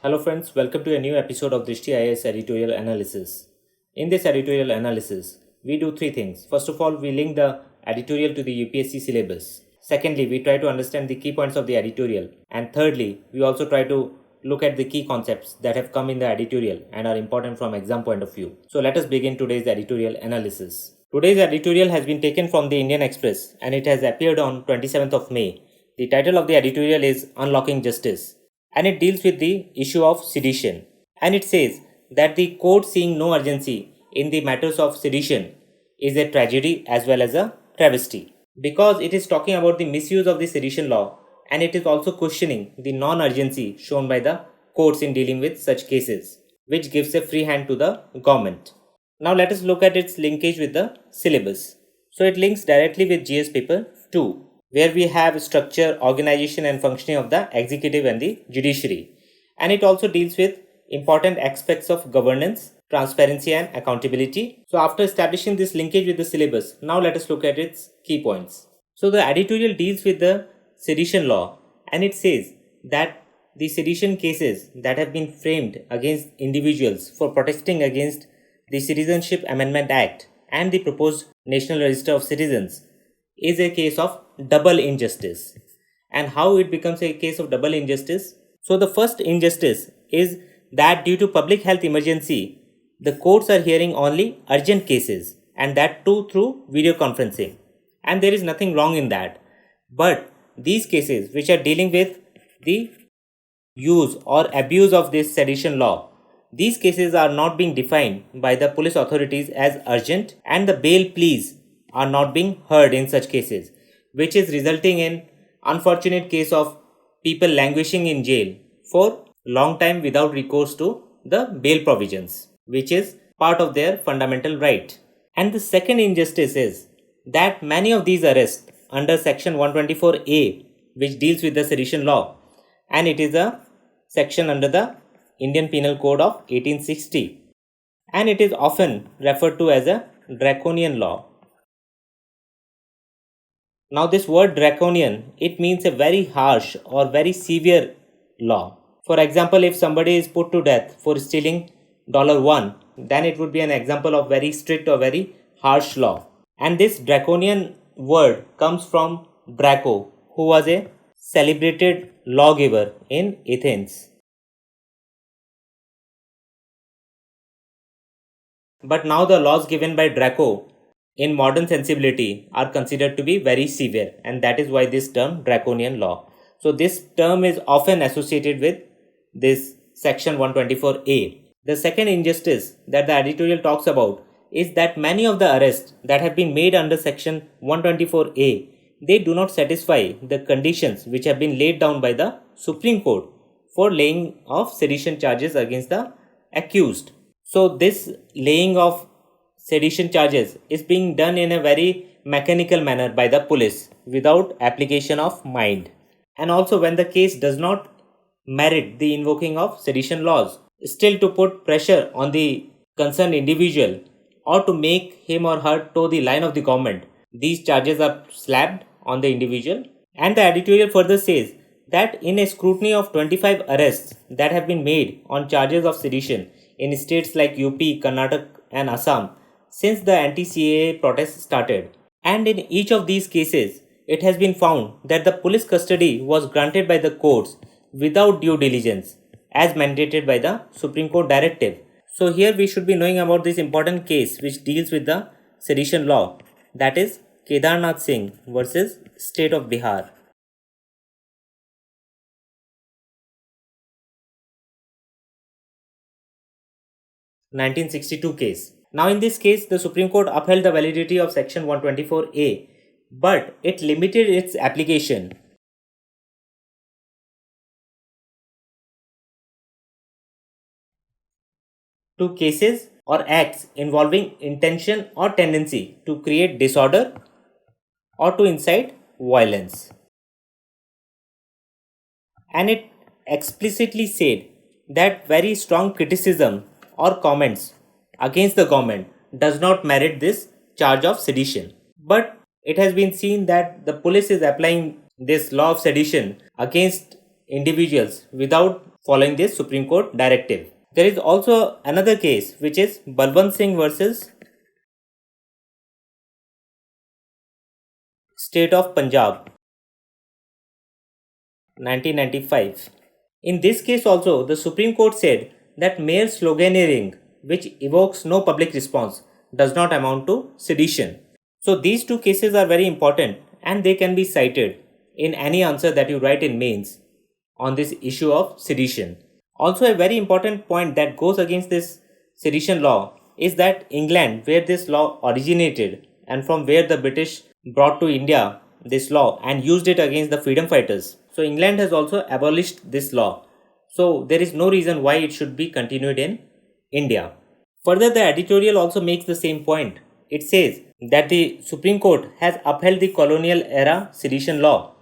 Hello friends, welcome to a new episode of Drishti IAS Editorial Analysis. In this editorial analysis, we do three things. First of all, we link the editorial to the UPSC syllabus. Secondly, we try to understand the key points of the editorial. And thirdly, we also try to look at the key concepts that have come in the editorial and are important from exam point of view. So let us begin today's editorial analysis. Today's editorial has been taken from the Indian Express and it has appeared on 27th of May. The title of the editorial is Unlocking Justice, and it deals with the issue of sedition. And it says that the court seeing no urgency in the matters of sedition is a tragedy as well as a travesty, because it is talking about the misuse of the sedition law, and it is also questioning the non-urgency shown by the courts in dealing with such cases, which gives a free hand to the government. Now let us look at its linkage with the syllabus. So it links directly with GS paper 2, where we have structure, organization and functioning of the executive and the judiciary. And it also deals with important aspects of governance, transparency and accountability. So after establishing this linkage with the syllabus, now let us look at its key points. So the editorial deals with the sedition law, and it says that the sedition cases that have been framed against individuals for protesting against the Citizenship Amendment Act and the proposed National Register of Citizens is a case of double injustice. And how it becomes a case of double injustice? So the first injustice is that due to public health emergency, the courts are hearing only urgent cases, and that too through video conferencing. And there is nothing wrong in that. But these cases which are dealing with the use or abuse of this sedition law, these cases are not being defined by the police authorities as urgent, and the bail pleas are not being heard in such cases, which is resulting in unfortunate case of people languishing in jail for long time without recourse to the bail provisions, which is part of their fundamental right. And the second injustice is that many of these arrests under section 124A, which deals with the sedition law, and it is a section under the Indian Penal Code of 1860, and it is often referred to as a draconian law. Now this word draconian, it means a very harsh or very severe law. For example, if somebody is put to death for stealing $1, then it would be an example of very strict or very harsh law. And this draconian word comes from Draco, who was a celebrated lawgiver in Athens. But now the laws given by Draco in modern sensibility are considered to be very severe, and that is why this term draconian law. So this term is often associated with this section 124A. The second injustice that the editorial talks about is that many of the arrests that have been made under section 124A, they do not satisfy the conditions which have been laid down by the Supreme Court for laying of sedition charges against the accused. So this laying of sedition charges is being done in a very mechanical manner by the police without application of mind. And also when the case does not merit the invoking of sedition laws, still to put pressure on the concerned individual or to make him or her toe the line of the government, these charges are slapped on the individual. And the editorial further says that in a scrutiny of 25 arrests that have been made on charges of sedition in states like UP, Karnataka and Assam since the anti-CAA protests started, and in each of these cases it has been found that the police custody was granted by the courts without due diligence as mandated by the Supreme Court directive. So here we should be knowing about this important case which deals with the sedition law, that is Kedarnath Singh versus State of Bihar. (1962) case. Now in this case, the Supreme Court upheld the validity of section 124A, but it limited its application to cases or acts involving intention or tendency to create disorder or to incite violence. And it explicitly said that very strong criticism or comments against the government does not merit this charge of sedition. But it has been seen that the police is applying this law of sedition against individuals without following this Supreme Court directive. There is also another case which is Balwant Singh versus State of Punjab, 1995. In this case also, the Supreme Court said that mere sloganeering which evokes no public response does not amount to sedition. So these two cases are very important and they can be cited in any answer that you write in mains on this issue of sedition. Also, a very important point that goes against this sedition law is that England, where this law originated and from where the British brought to India this law and used it against the freedom fighters. So England has also abolished this law. So there is no reason why it should be continued in India. Further, the editorial also makes the same point. It says that the Supreme Court has upheld the colonial era sedition law,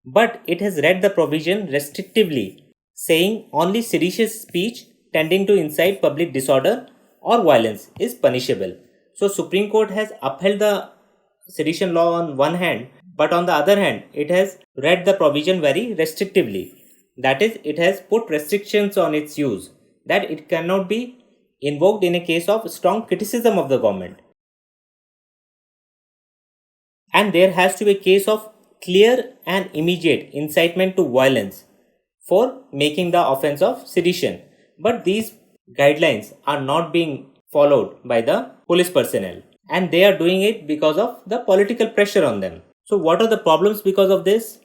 but it has read the provision restrictively, saying only seditious speech tending to incite public disorder or violence is punishable. So Supreme Court has upheld the sedition law on one hand, but on the other hand, it has read the provision very restrictively. That is, it has put restrictions on its use, that it cannot be invoked in a case of strong criticism of the government. And there has to be a case of clear and immediate incitement to violence for making the offense of sedition. But these guidelines are not being followed by the police personnel, and they are doing it because of the political pressure on them. So what are the problems because of this?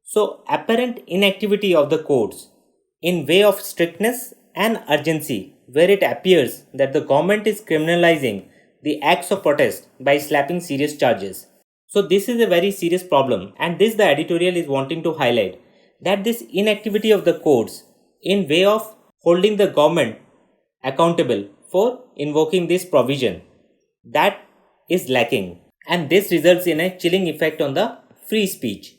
So apparent inactivity of the courts in way of strictness and urgency, where it appears that the government is criminalizing the acts of protest by slapping serious charges. So this is a very serious problem, and this the editorial is wanting to highlight, that this inactivity of the courts in way of holding the government accountable for invoking this provision, that is lacking, and this results in a chilling effect on the free speech,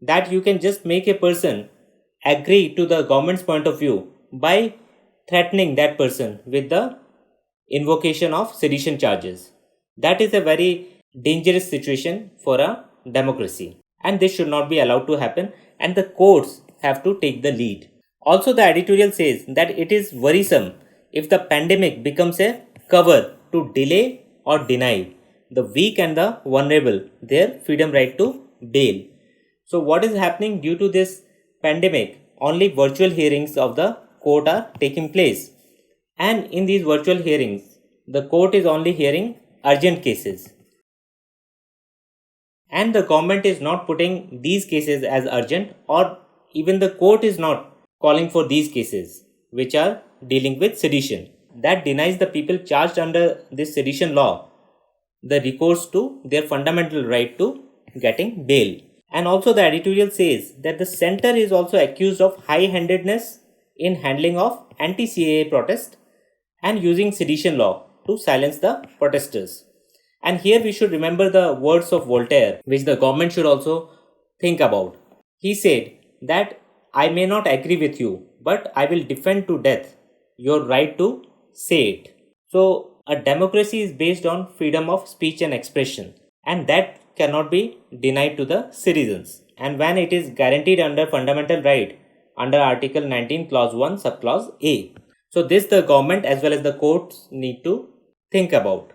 that you can just make a person agree to the government's point of view by threatening that person with the invocation of sedition charges. That is a very dangerous situation for a democracy, and this should not be allowed to happen, and the courts have to take the lead. Also, the editorial says that it is worrisome if the pandemic becomes a cover to delay or deny the weak and the vulnerable their freedom right to bail. So what is happening due to this pandemic? Only virtual hearings of the court are taking place, and in these virtual hearings the court is only hearing urgent cases, and the government is not putting these cases as urgent, or even the court is not calling for these cases which are dealing with sedition. That denies the people charged under this sedition law the recourse to their fundamental right to getting bail. And also the editorial says that the center is also accused of high-handedness in handling of anti-CAA protest and using sedition law to silence the protesters. And here we should remember the words of Voltaire, which the government should also think about. He said that I may not agree with you, but I will defend to death your right to say it. So a democracy is based on freedom of speech and expression, and that cannot be denied to the citizens. And when it is guaranteed under fundamental right under Article 19 Clause 1 Subclause A. So this the government as well as the courts need to think about.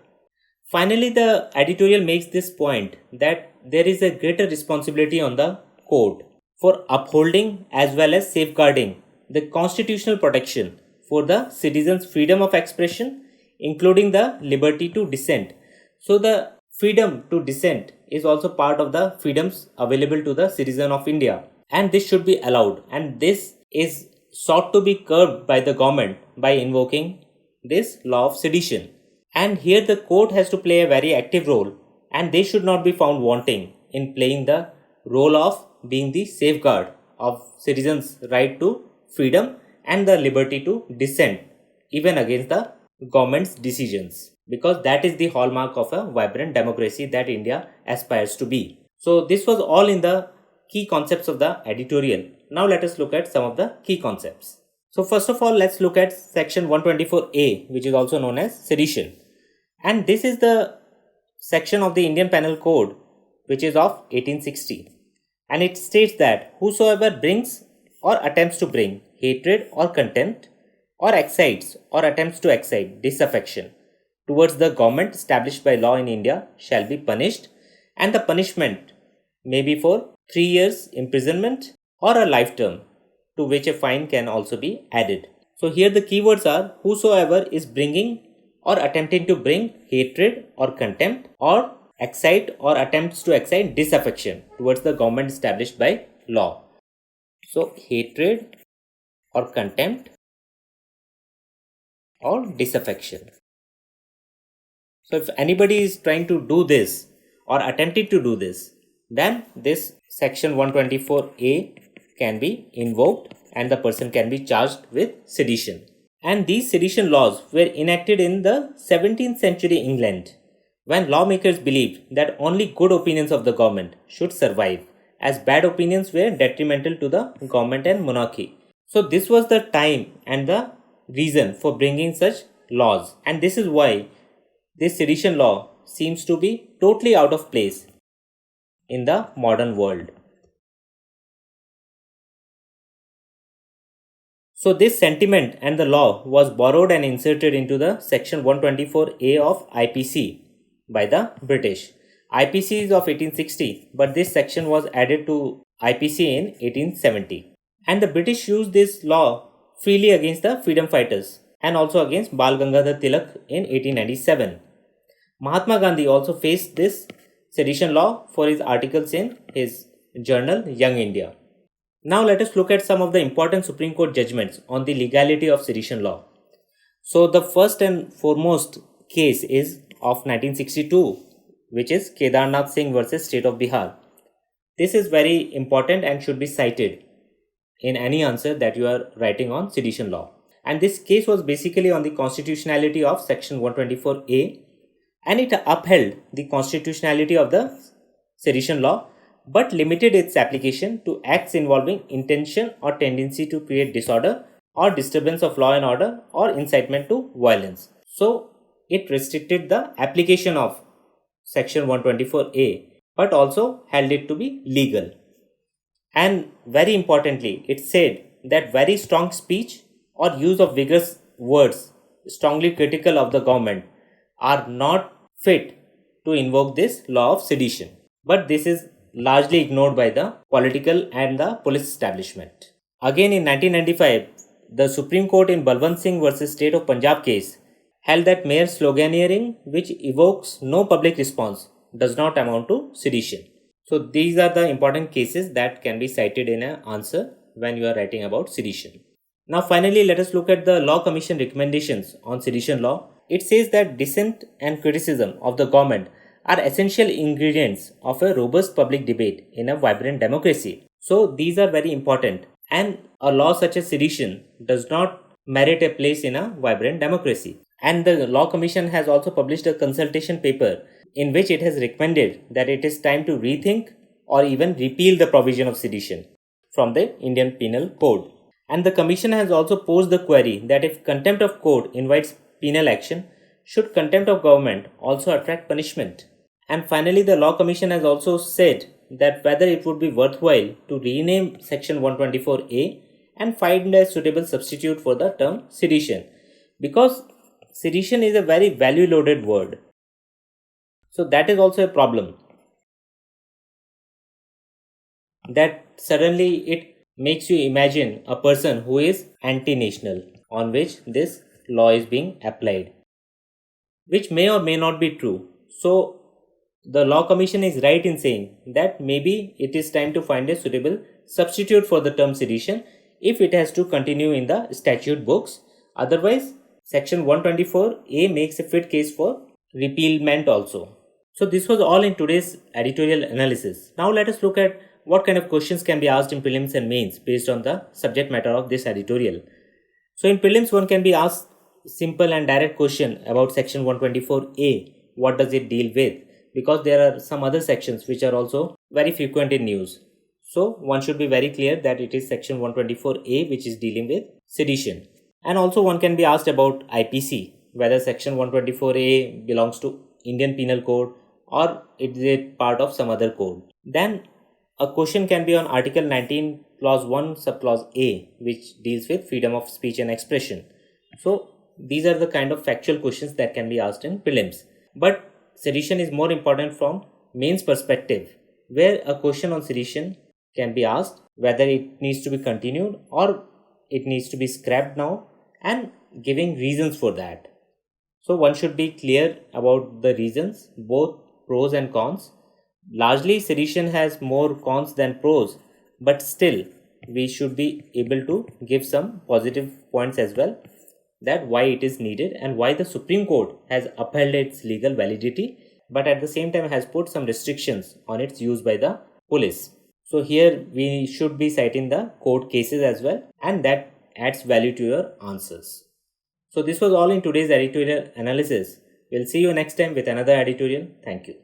Finally, the editorial makes this point that there is a greater responsibility on the court for upholding as well as safeguarding the constitutional protection for the citizens' freedom of expression, including the liberty to dissent. So the freedom to dissent is also part of the freedoms available to the citizen of India, and this should be allowed, and this is sought to be curbed by the government by invoking this law of sedition. And here the court has to play a very active role, and they should not be found wanting in playing the role of being the safeguard of citizens' right to freedom and the liberty to dissent even against the government's decisions, because that is the hallmark of a vibrant democracy that India aspires to be. So this was all in the key concepts of the editorial. Now let us look at some of the key concepts. So first of all, let's look at section 124A, which is also known as sedition. And this is the section of the Indian Penal Code which is of 1860. And it states that whosoever brings or attempts to bring hatred or contempt, or excites or attempts to excite disaffection towards the government established by law in India shall be punished, and the punishment may be for 3 years imprisonment or a life term, to which a fine can also be added. So here the keywords are whosoever is bringing or attempting to bring hatred or contempt, or excite or attempts to excite disaffection towards the government established by law. So hatred or contempt or disaffection. So if anybody is trying to do this or attempting to do this, then this section 124A can be invoked and the person can be charged with sedition. And these sedition laws were enacted in the 17th century England, when lawmakers believed that only good opinions of the government should survive, as bad opinions were detrimental to the government and monarchy. So this was the time and the reason for bringing such laws, and this is why this sedition law seems to be totally out of place in the modern world. So this sentiment and the law was borrowed and inserted into the section 124A of IPC by the British. IPC is of 1860, but this section was added to IPC in 1870. And the British used this law freely against the freedom fighters and also against Bal Gangadhar Tilak in 1897. Mahatma Gandhi also faced this sedition law for his articles in his journal Young India. Now let us look at some of the important Supreme Court judgments on the legality of sedition law. So the first and foremost case is of 1962, which is Kedarnath Singh versus State of Bihar. This is very important and should be cited in any answer that you are writing on sedition law. And this case was basically on the constitutionality of section 124A, and it upheld the constitutionality of the sedition law but limited its application to acts involving intention or tendency to create disorder or disturbance of law and order or incitement to violence. So it restricted the application of section 124A but also held it to be legal. And very importantly, it said that very strong speech or use of vigorous words strongly critical of the government are not fit to invoke this law of sedition. But this is largely ignored by the political and the police establishment. Again in 1995, the Supreme Court in Balwant Singh versus State of Punjab case held that mere sloganeering which evokes no public response does not amount to sedition. So these are the important cases that can be cited in an answer when you are writing about sedition. Now finally, let us look at the Law Commission recommendations on sedition law. It says that dissent and criticism of the government are essential ingredients of a robust public debate in a vibrant democracy. So these are very important, and a law such as sedition does not merit a place in a vibrant democracy. And the Law Commission has also published a consultation paper in which it has recommended that it is time to rethink or even repeal the provision of sedition from the Indian Penal Code. And the Commission has also posed the query that if contempt of court invites penal action, should contempt of government also attract punishment? And finally, the Law Commission has also said that whether it would be worthwhile to rename section 124A and find a suitable substitute for the term sedition, because sedition is a very value loaded word. So that is also a problem, that suddenly it makes you imagine a person who is anti-national on which this law is being applied, which may or may not be true. So the Law Commission is right in saying that maybe it is time to find a suitable substitute for the term sedition if it has to continue in the statute books. Otherwise, section 124A makes a fit case for repealment also. So this was all in today's editorial analysis. Now let us look at what kind of questions can be asked in prelims and mains based on the subject matter of this editorial. So in prelims, one can be asked simple and direct question about section 124A. What does it deal with? Because there are some other sections which are also very frequent in news. So one should be very clear that it is section 124A which is dealing with sedition. And also one can be asked about IPC, whether section 124A belongs to Indian Penal Code or it is a part of some other code. Then A question can be on Article 19 Clause 1 Subclause A, which deals with freedom of speech and expression. So these are the kind of factual questions that can be asked in prelims. But sedition is more important from mains perspective, where a question on sedition can be asked whether it needs to be continued or it needs to be scrapped now, and giving reasons for that. So one should be clear about the reasons, both pros and cons. Largely sedition has more cons than pros, but still we should be able to give some positive points as well, that why it is needed and why the Supreme Court has upheld its legal validity, but at the same time has put some restrictions on its use by the police. So here we should be citing the court cases as well, and that adds value to your answers. So this was all in today's editorial analysis. We'll see you next time with another editorial. Thank you.